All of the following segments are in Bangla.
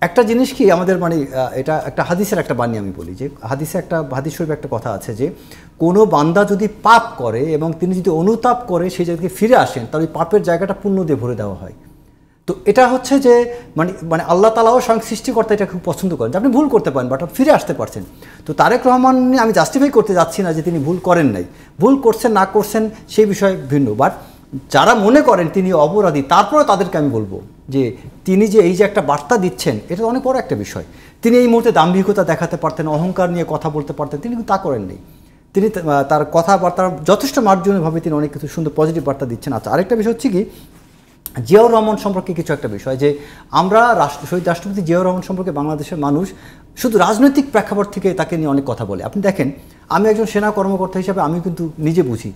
একটা জিনিস কি আমাদের মানে এটা একটা হাদিসের একটা বাণী আমি বলি যে হাদিস শরীফে একটা কথা আছে যে কোনো বান্দা যদি পাপ করে এবং তিনি যদি অনুতাপ করে সেই জায়গা থেকে ফিরে আসেন তাহলে ওই পাপের জায়গাটা পুণ্য দিয়ে ভরে দেওয়া হয়। তো এটা হচ্ছে যে মানে আল্লাহ তাআলাও স্বয়ং সৃষ্টিকর্তা এটা খুব পছন্দ করেন যে আপনি ভুল করতে পারেন বাট ফিরে আসতে পারছেন। তো তারেক রহমান আমি জাস্টিফাই করতে যাচ্ছি না যে তিনি ভুল করেন নাই, ভুল করছেন না করছেন সেই বিষয় ভিন্ন, বাট যারা মনে করেন তিনি অপরাধী তারপরে তাদেরকে আমি বলবো যে তিনি যে এই যে একটা বার্তা দিচ্ছেন এটা অনেক বড় একটা বিষয়। তিনি এই মুহূর্তে দাম্ভিকতা দেখাতে পারতেন, অহংকার নিয়ে কথা বলতে পারতেন, তিনি কিন্তু তা করেননি। তিনি তার কথাবার্তার যথেষ্ট মার্জনীয়ভাবে তিনি অনেক কিছু সুন্দর পজিটিভ বার্তা দিচ্ছেন। আচ্ছা, আরেকটা বিষয় হচ্ছে কি জিয়াউর রহমান সম্পর্কে কিছু একটা বিষয় যে আমরা শহীদ রাষ্ট্রপতি জিয়াউর রহমান সম্পর্কে বাংলাদেশের মানুষ শুধু রাজনৈতিক প্রেক্ষাপট থেকে তাকে নিয়ে অনেক কথা বলে। আপনি দেখেন আমি একজন সেনা কর্মকর্তা হিসেবে আমি কিন্তু নিজে বুঝি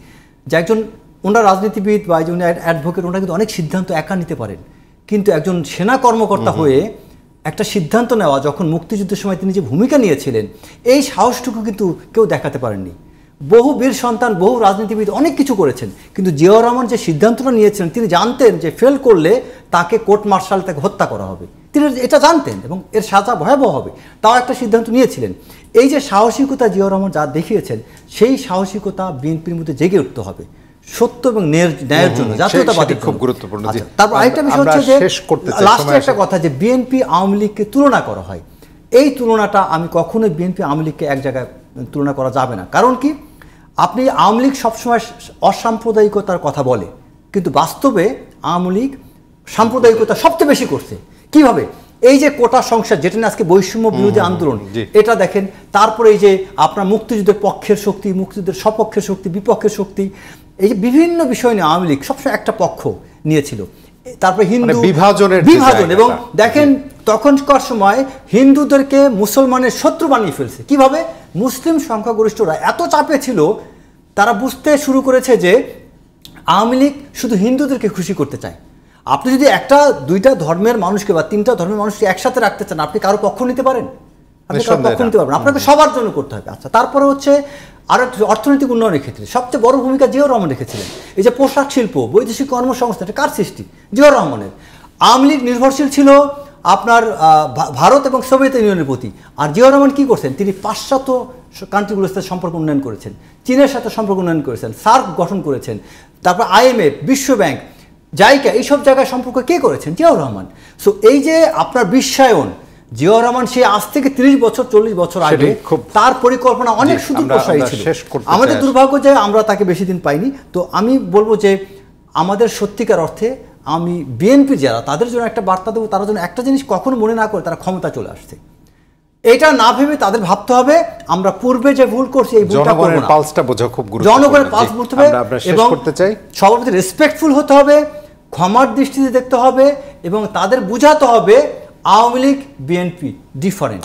যে একজন ওনার রাজনীতিবিদ বা একজন অ্যাডভোকেট ওনারা কিন্তু অনেক সিদ্ধান্ত একা নিতে পারেন, কিন্তু একজন সেনা কর্মকর্তা হয়ে একটা সিদ্ধান্ত নেওয়া যখন মুক্তিযুদ্ধের সময় তিনি যে ভূমিকা নিয়েছিলেন এই সাহসটুকু কিন্তু কেউ দেখাতে পারেননি। বহু বীর সন্তান বহু রাজনীতিবিদ অনেক কিছু করেছেন, কিন্তু জিয়াউর রহমান যে সিদ্ধান্তটা নিয়েছিলেন তিনি জানতেন যে ফেল করলে তাকে কোর্ট মার্শাল তাকে হত্যা করা হবে, তিনি এটা জানতেন এবং এর সাজা ভয়াবহ হবে, তাও একটা সিদ্ধান্ত নিয়েছিলেন। এই যে সাহসিকতা জিয়াউর রহমান যা দেখিয়েছেন সেই সাহসিকতা বিএনপির মধ্যে জেগে উঠতে হবে সত্য এবং ন্যায়ের জন্য, জাতীয়তাবাদী খুব গুরুত্বপূর্ণ। তারপর আরেকটা বিষয় হচ্ছে যে লাস্টে একটা কথা যে বিএনপি আওয়ামী লীগকে তুলনা করা হয়, এই তুলনাটা আমি কখনোই বিএনপি আওয়ামী লীগকে এক জায়গায় তুলনা করা যাবে না। কারণ কি আপনি আওয়ামী লীগ সবসময় অসাম্প্রদায়িকতার কথা বলে, কিন্তু বাস্তবে আওয়ামী লীগ সাম্প্রদায়িকতা সবচেয়ে বেশি করছে। কিভাবে? এই যে কোটা সংস্কার যেটা নিয়ে আজকে বৈষম্য বিরোধী আন্দোলন এটা দেখেন, তারপরে এই যে আপনার মুক্তিযুদ্ধের পক্ষের শক্তি, মুক্তিযুদ্ধের সপক্ষের শক্তি, বিপক্ষের শক্তি, এই যে বিভিন্ন বিষয় নিয়ে আওয়ামী লীগ সবসময় একটা পক্ষ নিয়েছিল। তারপরে হিন্দু বিভাজন, এবং দেখেন তখনকার সময় হিন্দুদেরকে মুসলমানের শত্রু বানিয়ে ফেলছে। কিভাবে? মুসলিম সংখ্যাগরিষ্ঠরা এত চাপে ছিল তারা বুঝতে শুরু করেছে যে আওয়ামী লীগ শুধু হিন্দুদেরকে খুশি করতে চায়। আপনি যদি একটা দুইটা ধর্মের মানুষকে বা তিনটা ধর্মের মানুষকে একসাথে রাখতে চান আপনি কারো পক্ষ নিতে পারেন? আপনি কারো পক্ষ নিতে পারবেন, আপনাকে সবার জন্য করতে হবে। আচ্ছা, তারপরে হচ্ছে আর অর্থনৈতিক উন্নয়নের ক্ষেত্রে সবচেয়ে বড় ভূমিকা জিয়াউর রহমান রেখেছিলেন। এই যে পোশাক শিল্প, বৈদেশিক কর্মসংস্থান, এটা কার সৃষ্টি? জিয়াউর রহমানের। আওয়ামী লীগ নির্ভরশীল ছিল আপনার ভারত এবং সোভিয়েত ইউনিয়নের প্রতি, আর জিয়াউর রহমান কী করছেন? তিনি পাশ্চাত্য কান্ট্রিগুলোর সাথে সম্পর্ক উন্নয়ন করেছেন, চীনের সাথে সম্পর্ক উন্নয়ন করেছেন, সার্ক গঠন করেছেন, তারপর IMF, বিশ্ব ব্যাংক, জাইকা, এইসব জায়গায় সম্পর্ক কে করেছেন? জিয়াউর রহমান। সো এই যে আপনার বিশ্বায়ন, জিয়াউর রহমান সে আজ থেকে 30 বছর 40 বছর আগে তার পরিকল্পনা অনেক সুদূর প্রসারী ছিল। আমাদের দুর্ভাগ্য যে আমরা তাকে বেশি দিন পাইনি। তো আমি বলবো যে আমাদের সত্যিকার অর্থে আমি বিএনপি যারা তাদের জন্য একটা বার্তা দেবো, তারা যেন একটা জিনিস কখনো মনে না করে তারা ক্ষমতা চলে আসছে এটা না ভেবে তাদের ভাবতে হবে আমরা পূর্বে যে ভুল করছি এই ভুলটা করব না। জনগণের পালসটা বোঝা খুব গুরুত্বপূর্ণ। জনগণের পালস বুঝতে হবে এবং সবার প্রতি রেসপেক্টফুল হতে হবে, ক্ষমার দৃষ্টিতে দেখতে হবে এবং তাদের বুঝাতে হবে আওয়ামী লীগ বিএনপি ডিফারেন্ট।